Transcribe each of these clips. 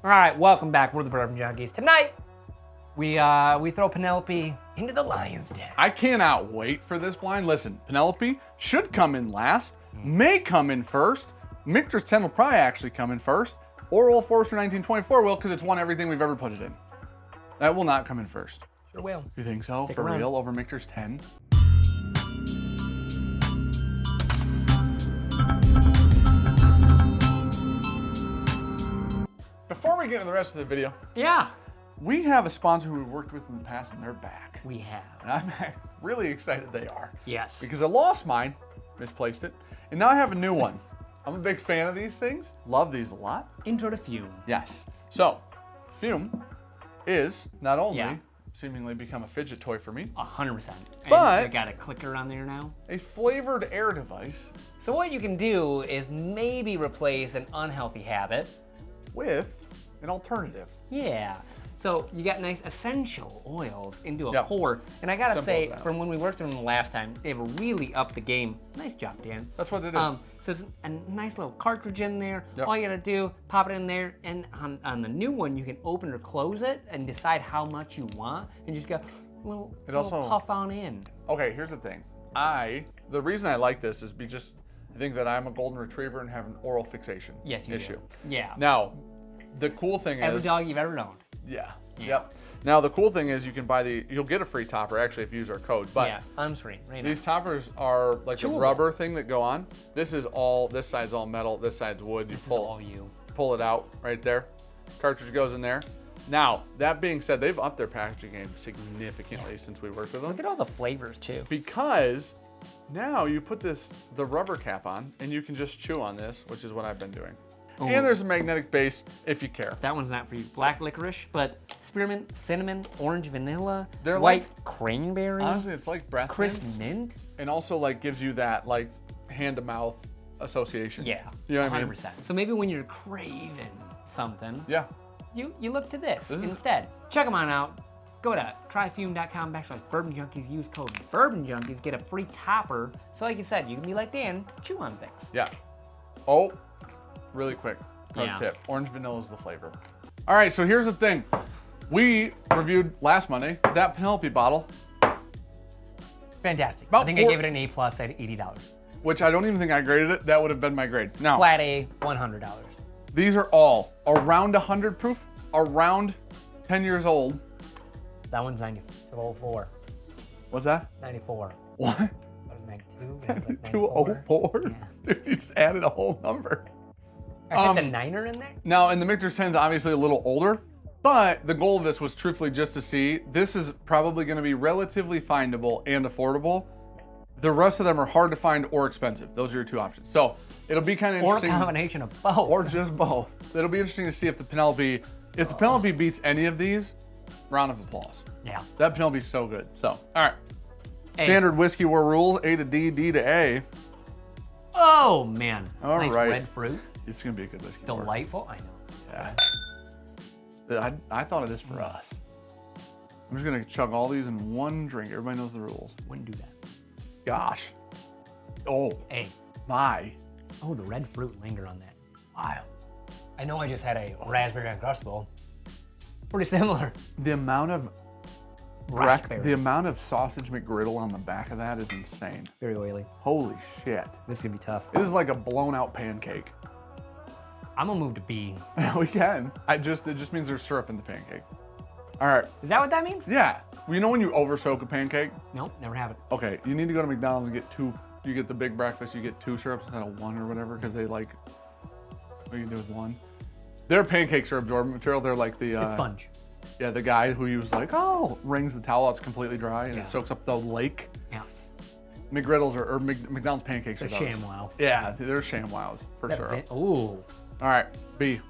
All right, welcome back. We're the Bourbon Junkies. Tonight, we throw Penelope into the lion's den. I cannot wait for this blind. Listen, Penelope should come in last, may come in first. Michters 10 will probably actually come in first. Or Old Forester 1924 will, because it's won everything we've ever put it in. That will not come in first. Sure will. You think so? Stick For around. real? Over Michters 10? Before we get into the rest of the video, Yeah, we have a sponsor who we've worked with in the past, and they're back. we have. And I'm really excited they are. Yes. Because I lost mine, misplaced it, and now I have a new one. I'm a big fan of these things. Love these a lot. Intro to Fume. Yes. So, Fume is not only Yeah. seemingly become a fidget toy for me, 100%. And But- I got a clicker on there now. a flavored air device So what you can do is maybe replace an unhealthy habit. with an alternative. Yeah. So you got nice essential oils into a Yep. pour. And I gotta Simple say, as that. from when we worked with them the last time, they've really upped the game. Nice job, Dan. That's what it is. So it's a nice little cartridge in there. Yep. All you gotta do, pop it in there, and on the new one, you can open or close it and decide how much you want, and just go little also- puff on in. Okay, here's the thing. The reason I like this is I think that I'm a golden retriever and have an oral fixation Yes, you issue. do. Yeah. Now, the cool thing Every is, dog you've ever owned. yeah, yep. Now the cool thing is you can you'll get a free topper actually if you use our code. But Yeah, on screen right now. these toppers are like the Chewable. rubber thing that go on. This side's all metal, this side's wood. You This is all you. pull it out right there. Cartridge goes in there. Now, that being said, they've upped their packaging game significantly since we worked with them. Look at all the flavors too. Because now you put the rubber cap on and you can just chew on this, which is what I've been doing. Ooh. And there's a magnetic base if you care. That one's not for you. Black licorice, but spearmint, cinnamon, orange vanilla, They're white cranberry, Honestly, it's like breath crisp mints, mint. and also like gives you that like hand to mouth association. Yeah, You know what I 100%. mean? So maybe when you're craving something, Yeah. you look to this is- instead. Check them on out. Go to tryfume.com/bourbonjunkies. Use code bourbonjunkies. Get a free topper. So like you said, you can be like Dan, chew on things. Yeah. Oh, really quick. Pro Yeah. tip. Orange vanilla is the flavor. All right, so here's the thing. We reviewed last Monday that Penelope bottle, Fantastic. About I think I gave it an A+ at $80. which I don't even think I graded it. That would have been my grade. Now, Flat A, $100. these are all around 100 proof, around 10 years old. That one's 94. What's that? 94. What? That was 92. That was like 204? Yeah. Dude, you just added a whole number. I had the niner in there? Now, and the Michters 10 is obviously a little older, but the goal of this was truthfully just to see, this is probably going to be relatively findable and affordable. The rest of them are hard to find or expensive. Those are your two options. So it'll be kind of Or a interesting. combination of both. Or just both. It'll be interesting to see if the Penelope beats any of these, round of applause. Yeah. That Penelope's so good. So, all right. Hey. Standard whiskey war rules, A to D, D to A. Oh, man. All nice right. red fruit. It's going to be a good whiskey war. Delightful. I know. Yeah. I thought of this for us. I'm just going to chug all these in one drink. Everybody knows the rules. Wouldn't do that. Gosh. Oh, Hey. my. Oh, the red fruit linger on that. Wow. I know I just had a raspberry and crust bowl. Pretty similar. The amount of Raspberry. the amount of sausage McGriddle on the back of that is insane. Very oily. Holy shit. This is going to be tough. It is like a blown out pancake. I'm going to move to B. We can. It just means there's syrup in the pancake. All right. Is that what that means? Yeah. Well, you know when you over soak a pancake? Nope, never have it. Okay, you need to go to McDonald's and get two. You get the big breakfast, you get two syrups instead of one or whatever, because they like, what you can do with one. Their pancakes are absorbent material. They're like the, It's sponge. yeah, the guy who was like, oh, wrings the towel out, it's completely dry, and Yeah. it soaks up the lake. Yeah. McGriddles or McDonald's pancakes The are those. ShamWow. Yeah, they're ShamWows, for That sure. fit- Ooh. All right, B.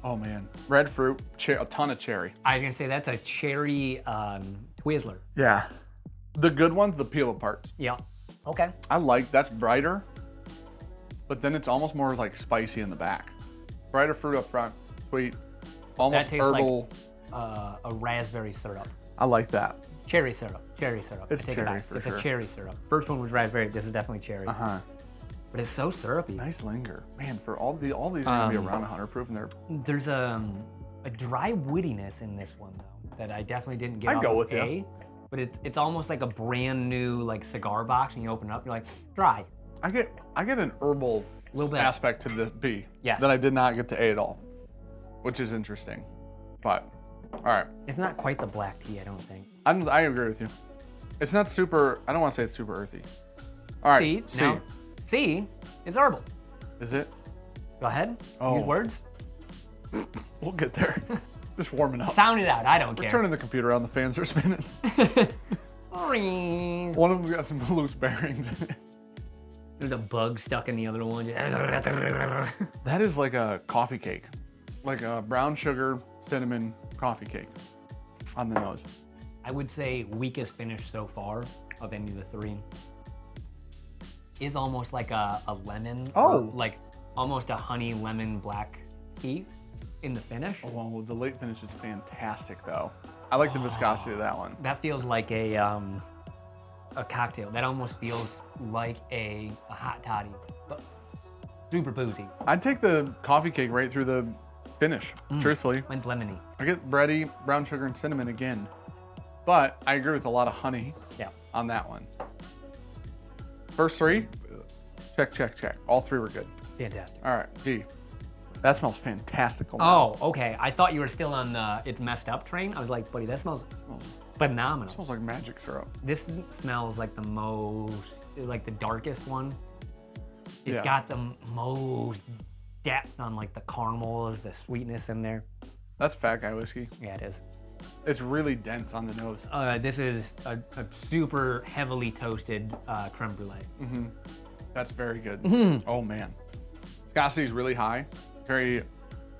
Oh man, red fruit, a ton of cherry. I was going to say that's a cherry Twizzler. Yeah. The good ones, the peel apart. Yeah. Okay. I like, that's brighter, but then it's almost more like spicy in the back. Brighter fruit up front, sweet, almost That tastes herbal. like a raspberry syrup. I like that. Cherry syrup. Cherry syrup. It's I take it cherry back. for It's sure. a cherry syrup. First one was raspberry. This is definitely cherry. Uh-huh. but it's so syrupy. Nice linger. Man, for all these are gonna be around 100 proof and they're... There's a dry woodiness in this one though that I definitely didn't get. I'd go with A, you. but it's almost like a brand new like cigar box, and you open it up, you're like dry. I get an herbal Little bit. aspect to this B Yes. that I did not get to A at all, which is interesting. But all right, It's not quite the black tea, I don't think. I agree with you. It's not super. I don't want to say it's super earthy. All right, C. Now, C is herbal. Is it? Go ahead. Oh. Use words. We'll get there. Just warming up. Sound it out. I don't We're care. turning the computer on. The fans are spinning. One of them got some loose bearings in it. There's a bug stuck in the other one. That is like a coffee cake, like a brown sugar cinnamon coffee cake on the nose. I would say weakest finish so far of any of the three is almost like a lemon. Oh. Or like almost a honey lemon black tea in the finish. Oh, well, the late finish is fantastic though. I like the viscosity of that one. That feels like a cocktail. That almost feels like a hot toddy, but super boozy. I'd take the coffee cake right through the finish, truthfully. Mine's lemony. I get bready, brown sugar, and cinnamon again. But I agree with a lot of honey Yeah. on that one. First three, check, check, check. All three were good. Fantastic. All right, D. That smells fantastical. Oh, okay. I thought you were still on the it's messed up train. I was like, buddy, that smells phenomenal. It smells like magic syrup. This smells like the most, like the darkest one. It's Yeah. got the most depth on like the caramels, the sweetness in there. That's fat guy whiskey. Yeah, it is. It's really dense on the nose. This is a super heavily toasted creme brulee. That's very good. Oh man, viscosity is really high. Very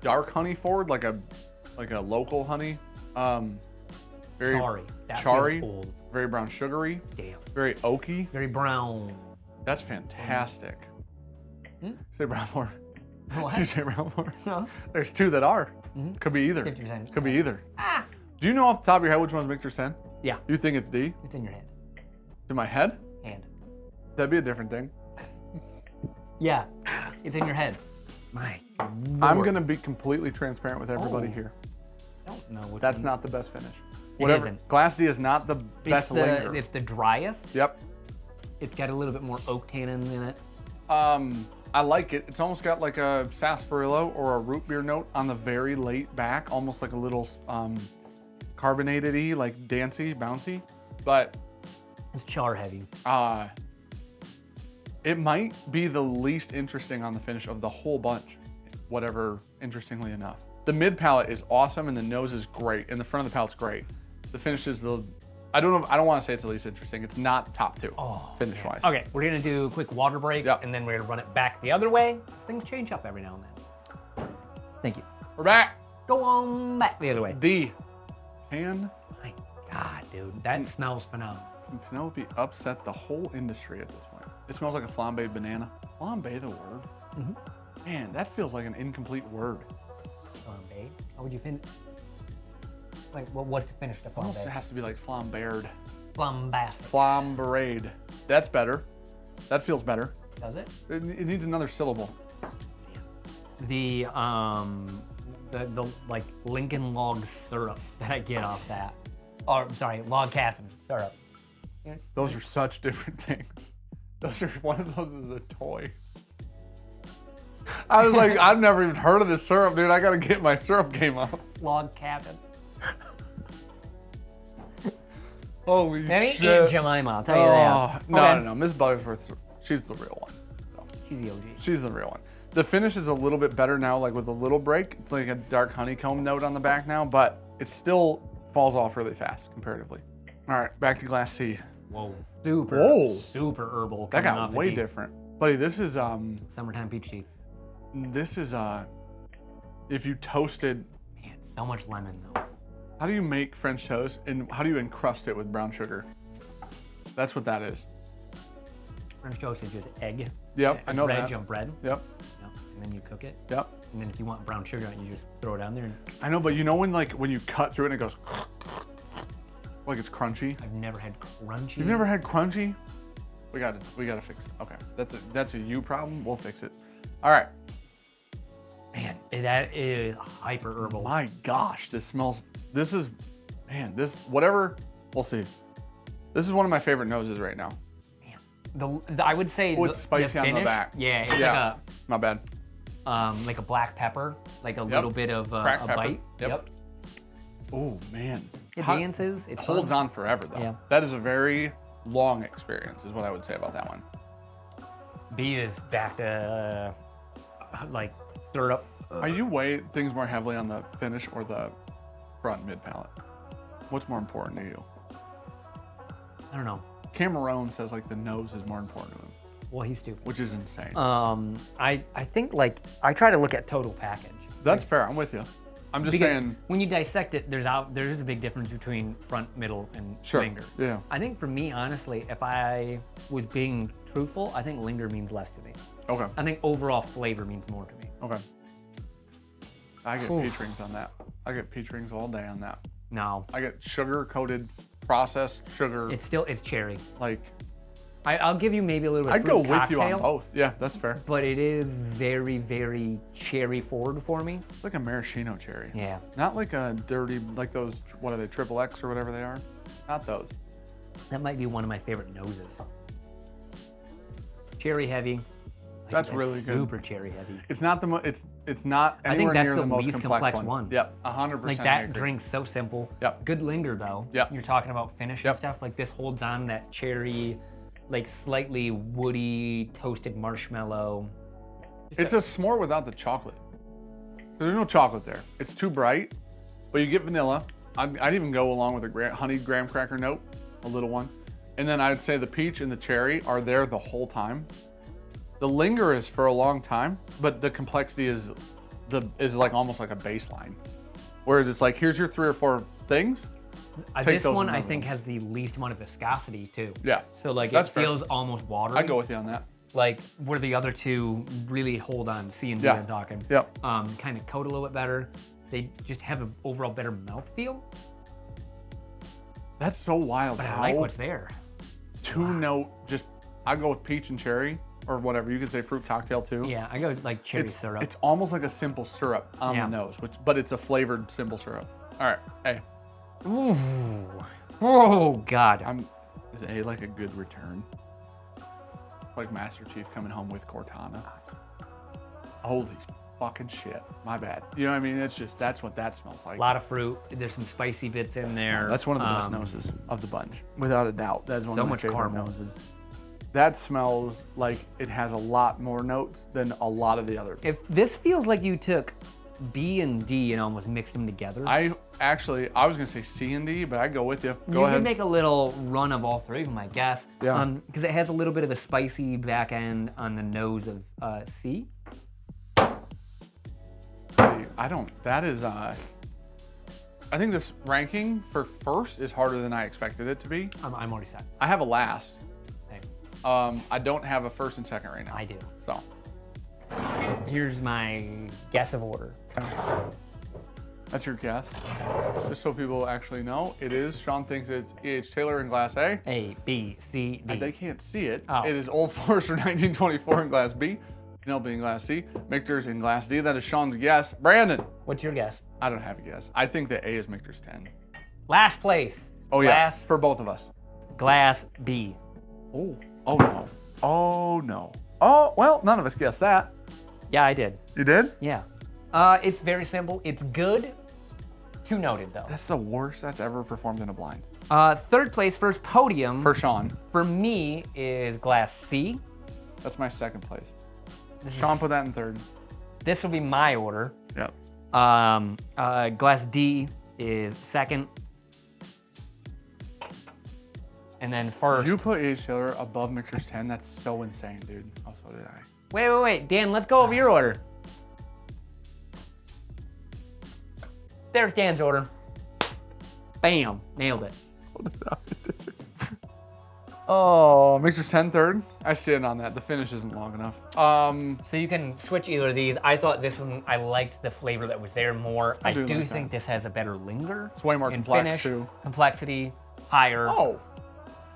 dark honey forward, like a local honey. Very Charry. That charry. feels old. Very brown sugary. Damn. Very oaky. Very brown. That's fantastic. Say brown more. What? Did you say brown more? No. There's two that are. Could be either. 50%. Could be either. Ah! Do you know off the top of your head which one's Michters 10? Yeah, You think it's D? it's in your head. It's in my head? Hand. That'd be a different thing. Yeah, it's in your head. My I'm Lord. gonna be completely transparent with everybody Oh. here. I don't know which That's one. not the best finish. Whatever. isn't. Glass D is not the best linger. It's the driest. Yep. It's got a little bit more oak tannin in it. I like it. It's almost got like a sarsaparilla or a root beer note on the very late back, almost like a little carbonated-y, like dancey, bouncy. But It's char heavy. it might be the least interesting on the finish of the whole bunch, whatever, interestingly enough. The mid palate is awesome and the nose is great and the front of the palate's great. The finish is I don't want to say it's the least interesting. It's not top two, finish-wise. Okay, we're gonna do a quick water break, Yep. and then we're gonna run it back the other way. Things change up every now and then. Thank you. We're back. Go on back the other way. D. Can My God, dude, that smells phenomenal. Penelope upset the whole industry at this point? It smells like a flambéed banana. Flambé, the word? Man, that feels like an incomplete word. Flambe. How would you finish? Like, what's to finish the Almost flambe? has to be like flambéred. Flambastic. Flamberade. That's better. That feels better. Does it? It needs another syllable. The like Lincoln log syrup that I get off that. Or sorry, log cabin syrup. Those are such different things. One of those is a toy. I was like, I've never even heard of this syrup, dude. I gotta get my syrup game up. Log cabin. Holy Maybe shit. Aunt Jemima, I'll tell you that. No. Miss Buttersworth, she's the real one. So, She's the OG. she's the real one. The finish is a little bit better now, like with a little break. It's like a dark honeycomb note on the back now, but it still falls off really fast comparatively. All right, back to Glass C. Whoa. Super herbal. That coming got off the way tea. different. Buddy, this is Summertime peach tea. if you toasted, Man, so much lemon though. how do you make French toast and how do you encrust it with brown sugar? That's what that is. French toast is just egg. Yep, I know bread, that. Jump bread. Yep, And then you cook it. yep. And then if you want brown sugar, you just throw it on there. And I know, but you know when you cut through it and it goes like it's crunchy? I've never had crunchy. You've never had crunchy? We gotta fix it. Okay, that's a you problem. We'll fix it. All right. Man, that is hyper herbal. My gosh, this smells. This is, man. This whatever. We'll see. This is one of my favorite noses right now. I would say it's spicy on the finish, back. Yeah, it's my bad. Like a black pepper, like a little bit of a bite. Yep. Oh man. It dances. It holds on forever though. Yeah. That is a very long experience, is what I would say about that one. B is back to like syrup. Are you weighing things more heavily on the finish or the front mid palate? What's more important to you? I don't know. Cameron says like the nose is more important to him. Well, he's stupid. Which is insane. I think like I try to look at total package. That's fair. I'm with you. I'm just saying. When you dissect it, there is a big difference between front, middle, and linger. Yeah. I think for me, honestly, if I was being truthful, I think linger means less to me. Okay. I think overall flavor means more to me. Okay. I get peach rings on that. I get peach rings all day on that. No. I get sugar-coated, processed sugar. It's cherry. Like. I'll give you maybe a little bit of I'd go fruit with you on cocktail, both. Yeah, that's fair. But it is very, very cherry forward for me. It's like a maraschino cherry. Yeah. Not like a dirty, like those, what are they, triple X or whatever they are? Not those. That might be one of my favorite noses. Cherry heavy. That's really good. Super cherry heavy. It's not the it's not anywhere near the most complex one. Yep, 100%. Like that drink's so simple. Yep. Good linger though. Yep. You're talking about finish and stuff. Like this holds on that cherry, like slightly woody toasted marshmallow. It's a s'more without the chocolate. There's no chocolate there. It's too bright, but you get vanilla. I'd even go along with a honey graham cracker note, a little one. And then I'd say the peach and the cherry are there the whole time. The linger is for a long time, but the complexity is like almost like a baseline. Whereas it's like, here's your 3 or 4 things. This one I think has the least amount of viscosity too. Yeah. So like That's it feels almost watery. I'd go with you on that. Like where the other two really hold on, C and D I'm talking. Yep. Kind of coat a little bit better. They just have an overall better mouthfeel. That's so wild. But I like what's there. 2-note, just I go with peach and cherry or whatever. You could say fruit cocktail too. Yeah, I go with like cherry syrup. It's almost like a simple syrup on the nose, but it's a flavored simple syrup. All right, hey. Ooh. Oh God. Is A like a good return? Like Master Chief coming home with Cortana. Holy fucking shit. My bad. You know what I mean? It's just, that's what that smells like. A lot of fruit. There's some spicy bits in there. That's one of the best noses of the bunch, without a doubt. That's one of my favorite caramel. noses. That smells like it has a lot more notes than a lot of the other. If this feels like you took B and D and almost mixed them together. I was gonna say C and D, but I go with you. Go ahead. You could make a little run of all 3 of them, I guess. Yeah. Because it has a little bit of the spicy back end on the nose of C. I think this ranking for first is harder than I expected it to be. I'm already set. I have a last. Same. I don't have a first and second right now. I do. So. Here's my guess of order. That's your guess. Just so people actually know, it is, Sean thinks it's E.H. Taylor in Glass A. A, B, C, D. They can't see it. Oh. It is Old Forester 1924 in Glass B. Penelope in Glass C. Michters in Glass D. That is Sean's guess. Brandon. What's your guess? I don't have a guess. I think that A is Michters 10. Last place. Oh yeah, for both of us. Glass B. Oh no. Oh no. Oh, well, none of us guessed that. Yeah, I did. You did? Yeah. It's very simple. It's good. 2 noted though. That's the worst that's ever performed in a blind. Third place, first podium. For Sean. For me is Glass C. That's my second place. Sean put that in third. This will be my order. Yep. Glass D is second. And then first. You put E.H. Taylor above Michters 10. That's so insane, dude. Oh, so did I. Wait. Dan, let's go over your order. There's Dan's order. Bam. Nailed it. Oh, Michters 10 third. I stand on that. The finish isn't long enough. So you can switch either of these. I thought this one, I liked the flavor that was there more. I do think this has a better linger. It's way more complex too. Complexity, higher. Oh.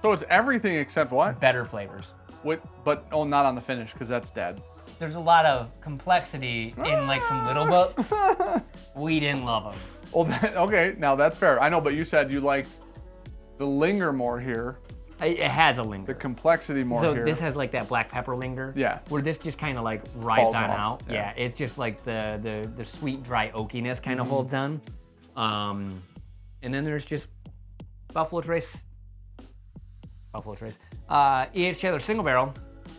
So it's everything except what? Better flavors. But not on the finish because that's dead. There's a lot of complexity in like some little books. We didn't love them. Well, okay, now that's fair. I know, but you said you liked the linger more here. It has a linger. The complexity more so here. this has like that black pepper linger. Yeah. Where this just kind of like rides Falls on off, out. yeah. Yeah. It's just like the sweet dry oakiness kind of holds on. And then there's just Buffalo Trace. EHT Taylor Single Barrel,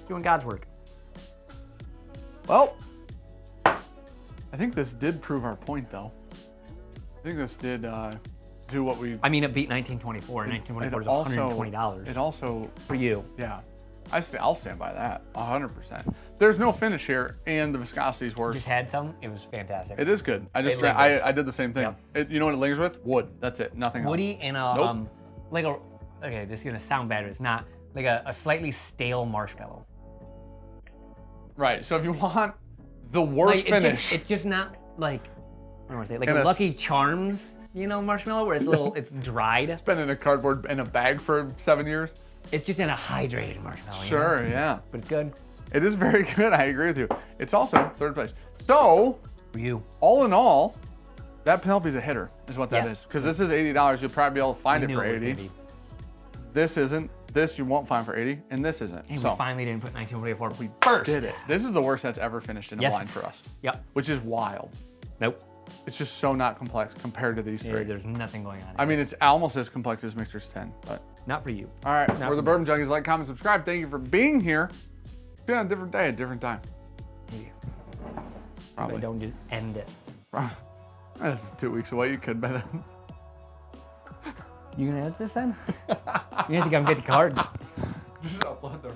doing God's work. Well, I think this did prove our point, though. I think this did do what we... I mean, it beat 1924. 1924 is $120. It also... For you. Yeah. I'll stand by that, 100%. There's no finish here, and the viscosity is worse. Just had some. It was fantastic. It is good. I did the same thing. Yep. You know what it lingers with? Wood. That's it. Nothing else. Woody and a okay, this is gonna sound bad, but it's not, like a slightly stale marshmallow. Right. So if you want the worst finish, it's just not like, what do I want to say, like And a a Lucky Charms, marshmallow where it's it's dried. it's been in a cardboard in a bag for 7 years. It's just in a hydrated marshmallow. Sure. Yeah. But it's good. It is very good. I agree with you. It's also third place. So For you. all in all, that Penelope's a hitter, is what that Yeah. is. Because this is $80. You'll probably be able to find it We for knew was 80. gonna be. This isn't. This you won't find for 80, and this isn't. And so we finally didn't put 1944. We first did it. This is the worst that's ever finished in a blind for us. Yep. Which is wild. Nope. It's just so not complex compared to these three. There's nothing going on. I mean, it's almost as complex as Michters 10, but. Not for you. All right, Not we're the for Bourbon Junkies. Like, comment, subscribe. Thank you for being here. See you on a different day, a different time. Maybe. Probably. But don't just end it. This is 2 weeks away. You could by then. You gonna edit this then? You have to come get the cards. Just upload the